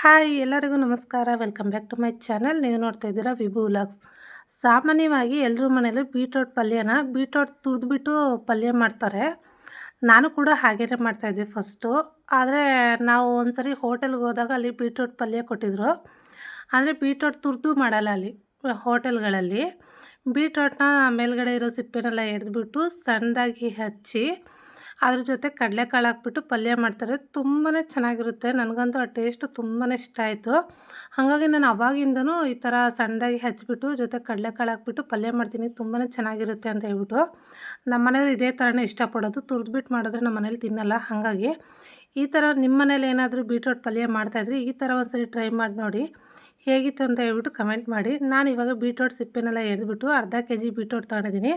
Hi ಎಲ್ಲರಿಗೂ ನಮಸ್ಕಾರ. Welcome back to my channel. ನೀವು ನೋಡ್ತಾ ಇದ್ದೀರಾ ವಿಭು ವ್ಲಾಗ್ಸ್. ಸಾಮಾನ್ಯವಾಗಿ ಎಲ್ಲರ ಮನೇಲೂ ಬೀಟ್ರೋಟ್ ತುರಿದ್ಬಿಟ್ಟು ಪಲ್ಯ ಮಾಡ್ತಾರೆ. ನಾನು ಕೂಡ ಹಾಗೇನೆ ಮಾಡ್ತಾಯಿದ್ದೆ ಫಸ್ಟು. ಆದರೆ ನಾವು ಒಂದ್ಸರಿ ಹೋಟೆಲ್ಗೆ ಹೋದಾಗ ಅಲ್ಲಿ ಬೀಟ್ರೋಟ್ ಪಲ್ಯ ಕೊಟ್ಟಿದ್ದರು. ಅಂದರೆ ಬೀಟ್ರೋಟ್ ತುರಿದು ಮಾಡಲ್ಲ ಅಲ್ಲಿ ಹೋಟೆಲ್ಗಳಲ್ಲಿ. ಬೀಟ್ರೋಟ್ನ ಮೇಲ್ಗಡೆ ಇರೋ ಸಿಪ್ಪೆನೆಲ್ಲ ಎಡೆದ್ಬಿಟ್ಟು ಸಣ್ಣದಾಗಿ ಹಚ್ಚಿ ಅದ್ರ ಜೊತೆ ಕಡಲೆಕಾಳು ಹಾಕ್ಬಿಟ್ಟು ಪಲ್ಯ ಮಾಡ್ತಾರೆ. ತುಂಬಾ ಚೆನ್ನಾಗಿರುತ್ತೆ. ನನಗಂತೂ ಆ ಟೇಸ್ಟು ತುಂಬಾ ಇಷ್ಟ ಆಯಿತು. ಹಾಗಾಗಿ ನಾನು ಅವಾಗಿಂದನೂ ಈ ಥರ ಸಣ್ಣದಾಗಿ ಹಚ್ಬಿಟ್ಟು ಜೊತೆ ಕಡಲೆಕಾಳು ಹಾಕ್ಬಿಟ್ಟು ಪಲ್ಯ ಮಾಡ್ತೀನಿ. ತುಂಬಾ ಚೆನ್ನಾಗಿರುತ್ತೆ ಅಂತ ಹೇಳ್ಬಿಟ್ಟು ನಮ್ಮ ಮನೆಯವ್ರು ಇದೇ ಥರನೇ ಇಷ್ಟಪಡೋದು. ತುರಿದ್ಬಿಟ್ಟು ಮಾಡಿದ್ರೆ ನಮ್ಮ ಮನೇಲಿ ತಿನ್ನಲ್ಲ. ಹಾಗಾಗಿ ಈ ಥರ ನಿಮ್ಮ ಮನೇಲಿ ಏನಾದರೂ ಬೀಟ್ರೋಟ್ ಪಲ್ಯ ಮಾಡ್ತಾಯಿದ್ರೆ ಈ ಥರ ಒಂದ್ಸರಿ ಟ್ರೈ ಮಾಡಿ ನೋಡಿ. ಹೇಗಿತ್ತು ಅಂತ ಹೇಳ್ಬಿಟ್ಟು ಕಮೆಂಟ್ ಮಾಡಿ. ನಾನು ಇವಾಗ ಬೀಟ್ರೋಟ್ ಸಿಪ್ಪೆನೆಲ್ಲ ಎಡೆದ್ಬಿಟ್ಟು ಅರ್ಧ ಕೆಜಿ ಬೀಟ್ರೋಟ್ ತೊಗೊಂಡಿದ್ದೀನಿ.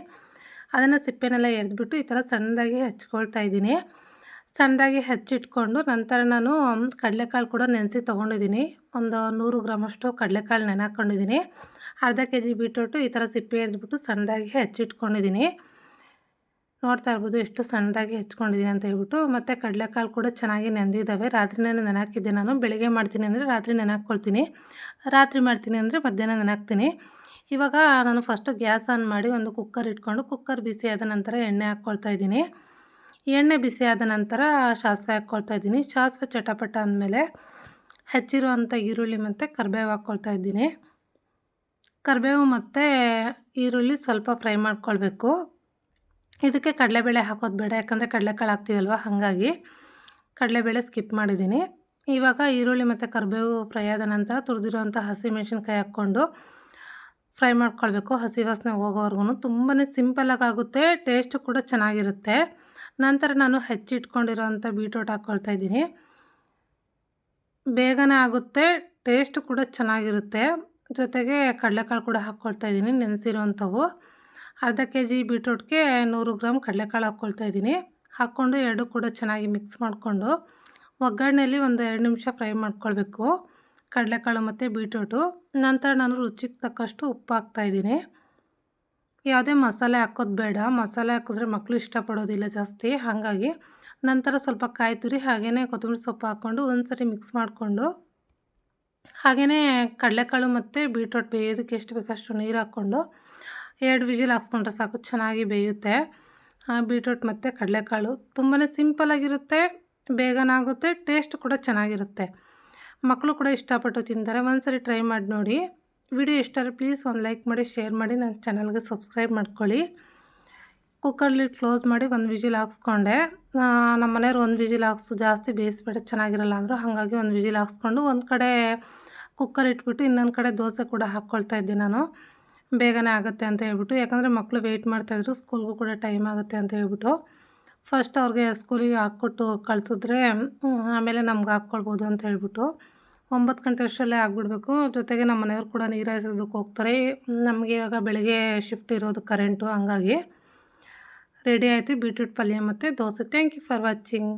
ಅದನ್ನು ಸಿಪ್ಪೆನೆಲ್ಲ ಎಡೆದ್ಬಿಟ್ಟು ಈ ಥರ ಸಣ್ಣದಾಗಿ ಹಚ್ಕೊಳ್ತಾ ಇದ್ದೀನಿ. ಸಣ್ಣದಾಗಿ ಹಚ್ಚಿಟ್ಕೊಂಡು ನಂತರ ನಾನು ಕಡಲೆಕಾಳು ಕೂಡ ನೆನೆಸಿ ತೊಗೊಂಡಿದ್ದೀನಿ. ಒಂದು 100 ಗ್ರಾಮಷ್ಟು ಕಡಲೆಕಾಳು ನೆನೆ ಹಾಕ್ಕೊಂಡಿದ್ದೀನಿ. ಅರ್ಧ ಕೆಜಿ ಬೀಟ್ರೋಟು ಈ ಥರ ಸಿಪ್ಪೆ ಎಡೆದ್ಬಿಟ್ಟು ಸಣ್ಣದಾಗಿ ಹಚ್ಚಿಟ್ಕೊಂಡಿದ್ದೀನಿ. ನೋಡ್ತಾ ಇರ್ಬೋದು ಎಷ್ಟು ಸಣ್ಣದಾಗಿ ಹೆಚ್ಕೊಂಡಿದ್ದೀನಿ ಅಂತ ಹೇಳ್ಬಿಟ್ಟು. ಮತ್ತು ಕಡಲೆಕಾಳು ಕೂಡ ಚೆನ್ನಾಗಿ ನೆಂದಿದ್ದಾವೆ. ರಾತ್ರಿನೇ ನೆನೆ ಹಾಕಿದ್ದೆ ನಾನು. ಬೆಳಗ್ಗೆ ಮಾಡ್ತೀನಿ ಅಂದರೆ ರಾತ್ರಿ ನೆನೆ ಹಾಕ್ಕೊಳ್ತೀನಿ. ರಾತ್ರಿ ಮಾಡ್ತೀನಿ ಅಂದರೆ ಮಧ್ಯಾಹ್ನ ನೆನೆ ಹಾಕ್ತೀನಿ. ಇವಾಗ ನಾನು ಫಸ್ಟು ಗ್ಯಾಸ್ ಆನ್ ಮಾಡಿ ಒಂದು ಕುಕ್ಕರ್ ಇಟ್ಕೊಂಡು ಕುಕ್ಕರ್ ಬಿಸಿ ಆದ ನಂತರ ಎಣ್ಣೆ ಹಾಕ್ಕೊಳ್ತಾ ಇದ್ದೀನಿ. ಎಣ್ಣೆ ಬಿಸಿ ಆದ ನಂತರ ಸಾಸಿವೆ ಹಾಕ್ಕೊಳ್ತಾ ಇದ್ದೀನಿ. ಸಾಸಿವೆ ಚಟಪಟ ಅಂದಮೇಲೆ ಹೆಚ್ಚಿರುವಂಥ ಈರುಳ್ಳಿ ಮತ್ತು ಕರಿಬೇವು ಹಾಕ್ಕೊಳ್ತಾ ಇದ್ದೀನಿ. ಕರಿಬೇವು ಮತ್ತು ಈರುಳ್ಳಿ ಸ್ವಲ್ಪ ಫ್ರೈ ಮಾಡ್ಕೊಳ್ಬೇಕು. ಇದಕ್ಕೆ ಕಡಲೆಬೇಳೆ ಹಾಕೋದು ಬೇಡ, ಯಾಕಂದರೆ ಕಡಲೆಕಾಳು ಹಾಕ್ತೀವಲ್ವ, ಹಾಗಾಗಿ ಕಡಲೆಬೇಳೆ ಸ್ಕಿಪ್ ಮಾಡಿದ್ದೀನಿ. ಇವಾಗ ಈರುಳ್ಳಿ ಮತ್ತು ಕರಿಬೇವು ಫ್ರೈ ಆದ ನಂತರ ತುರಿದಿರುವಂಥ ಹಸಿಮೆಣ್ಸಿನ್ಕಾಯಿ ಹಾಕ್ಕೊಂಡು ಫ್ರೈ ಮಾಡ್ಕೊಳ್ಬೇಕು ಹಸಿ ವಾಸನೆ ಹೋಗೋವರೆಗೂ. ತುಂಬಾ ಸಿಂಪಲಾಗಿ ಆಗುತ್ತೆ, ಟೇಸ್ಟು ಕೂಡ ಚೆನ್ನಾಗಿರುತ್ತೆ. ನಂತರ ನಾನು ಹೆಚ್ಚಿಟ್ಕೊಂಡಿರೋವಂಥ ಬೀಟ್ರೋಟ್ ಹಾಕ್ಕೊಳ್ತಾ ಇದ್ದೀನಿ. ಬೇಗನೆ ಆಗುತ್ತೆ, ಟೇಸ್ಟು ಕೂಡ ಚೆನ್ನಾಗಿರುತ್ತೆ. ಜೊತೆಗೆ ಕಡಲೆಕಾಳು ಕೂಡ ಹಾಕ್ಕೊಳ್ತಾ ಇದ್ದೀನಿ, ನೆನೆಸಿರೋವಂಥವು. ಅರ್ಧ ಕೆ ಜಿ ಬೀಟ್ರೋಟ್ಗೆ 100 ಗ್ರಾಮ್ ಕಡಲೆಕಾಳು ಹಾಕ್ಕೊಳ್ತಾ ಇದ್ದೀನಿ. ಹಾಕ್ಕೊಂಡು ಎರಡು ಕೂಡ ಚೆನ್ನಾಗಿ ಮಿಕ್ಸ್ ಮಾಡಿಕೊಂಡು ಒಗ್ಗರಣೆಯಲ್ಲಿ ಒಂದು 2 ನಿಮಿಷ ಫ್ರೈ ಮಾಡ್ಕೊಳ್ಬೇಕು ಕಡಲೆಕಾಳು ಮತ್ತು ಬೀಟ್ರೋಟು. ನಂತರ ನಾನು ರುಚಿಗೆ ತಕ್ಕಷ್ಟು ಉಪ್ಪು ಹಾಕ್ತಾಯಿದ್ದೀನಿ. ಯಾವುದೇ ಮಸಾಲೆ ಹಾಕೋದು ಬೇಡ, ಮಸಾಲೆ ಹಾಕಿದ್ರೆ ಮಕ್ಕಳು ಇಷ್ಟಪಡೋದಿಲ್ಲ ಜಾಸ್ತಿ. ಹಾಗಾಗಿ ನಂತರ ಸ್ವಲ್ಪ ಕಾಯಿ ತುರಿ ಹಾಗೆಯೇ ಕೊತ್ತಂಬರಿ ಸೊಪ್ಪು ಹಾಕ್ಕೊಂಡು ಒಂದು ಸರಿ ಮಿಕ್ಸ್ ಮಾಡಿಕೊಂಡು ಹಾಗೆಯೇ ಕಡಲೆಕಾಳು ಮತ್ತು ಬೀಟ್ರೋಟ್ ಬೇಯೋದಕ್ಕೆ ಎಷ್ಟು ಬೇಕಷ್ಟು ನೀರು ಹಾಕ್ಕೊಂಡು 2 ವಿಜಿಲ್ ಹಾಕ್ಸ್ಕೊಂಡ್ರೆ ಸಾಕು, ಚೆನ್ನಾಗಿ ಬೇಯುತ್ತೆ. ಬೀಟ್ರೋಟ್ ಮತ್ತು ಕಡಲೆಕಾಳು ತುಂಬಾ ಸಿಂಪಲಾಗಿರುತ್ತೆ, ಬೇಗನೆ ಆಗುತ್ತೆ, ಟೇಸ್ಟ್ ಕೂಡ ಚೆನ್ನಾಗಿರುತ್ತೆ. ಮಕ್ಕಳು ಕೂಡ ಇಷ್ಟಪಟ್ಟು ತಿಂತಾರೆ. ಒಂದ್ಸರಿ ಟ್ರೈ ಮಾಡಿ ನೋಡಿ. ವಿಡಿಯೋ ಇಷ್ಟ ಆದರೆ ಪ್ಲೀಸ್ ಒಂದು ಲೈಕ್ ಮಾಡಿ, ಶೇರ್ ಮಾಡಿ, ನನ್ನ ಚಾನಲ್ಗೆ ಸಬ್ಸ್ಕ್ರೈಬ್ ಮಾಡ್ಕೊಳ್ಳಿ. ಕುಕ್ಕರ್ ಲಿಡ್ ಕ್ಲೋಸ್ ಮಾಡಿ 1 ವಿಜಿಲ್ ಹಾಕ್ಸ್ಕೊಂಡೆ. ನಮ್ಮ ಮನೆಯವ್ರು 1 ವಿಜಿಲ್ ಹಾಕ್ಸು, ಜಾಸ್ತಿ ಬೇಯಿಸ್ಬೇಡ ಚೆನ್ನಾಗಿರಲ್ಲ ಅಂದರು. ಹಾಗಾಗಿ 1 ವಿಜಿಲ್ ಹಾಕ್ಸ್ಕೊಂಡು ಒಂದು ಕಡೆ ಕುಕ್ಕರ್ ಇಟ್ಬಿಟ್ಟು ಇನ್ನೊಂದು ಕಡೆ ದೋಸೆ ಕೂಡ ಹಾಕ್ಕೊಳ್ತಾ ಇದ್ದೆ ನಾನು, ಬೇಗನೆ ಆಗುತ್ತೆ ಅಂತ ಹೇಳ್ಬಿಟ್ಟು. ಯಾಕಂದರೆ ಮಕ್ಕಳು ವೆಯ್ಟ್ ಮಾಡ್ತಾಯಿದ್ರು, ಸ್ಕೂಲ್ಗೂ ಕೂಡ ಟೈಮ್ ಆಗುತ್ತೆ ಅಂತ ಹೇಳ್ಬಿಟ್ಟು. ಫಸ್ಟ್ ಅವ್ರಿಗೆ ಸ್ಕೂಲಿಗೆ ಹಾಕ್ಕೊಟ್ಟು ಕಳಿಸಿದ್ರೆ ಆಮೇಲೆ ನಮ್ಗೆ ಹಾಕ್ಕೊಳ್ಬೋದು ಅಂತ ಹೇಳ್ಬಿಟ್ಟು 9 ಗಂಟೆ ಅಷ್ಟರಲ್ಲೇ ಆಗಿಬಿಡ್ಬೇಕು. ಜೊತೆಗೆ ನಮ್ಮ ಮನೆಯವ್ರು ಕೂಡ ನೀರು ಹಾಯಿಸೋದಕ್ಕೆ ಹೋಗ್ತಾರೆ. ನಮಗೆ ಇವಾಗ ಬೆಳಗ್ಗೆ ಶಿಫ್ಟ್ ಇರೋದು ಕರೆಂಟು, ಹಂಗಾಗಿ ರೆಡಿ ಆಯಿತು ಬೀಟ್ರೂಟ್ ಪಲ್ಯ ಮತ್ತು dosa. Thank you for watching.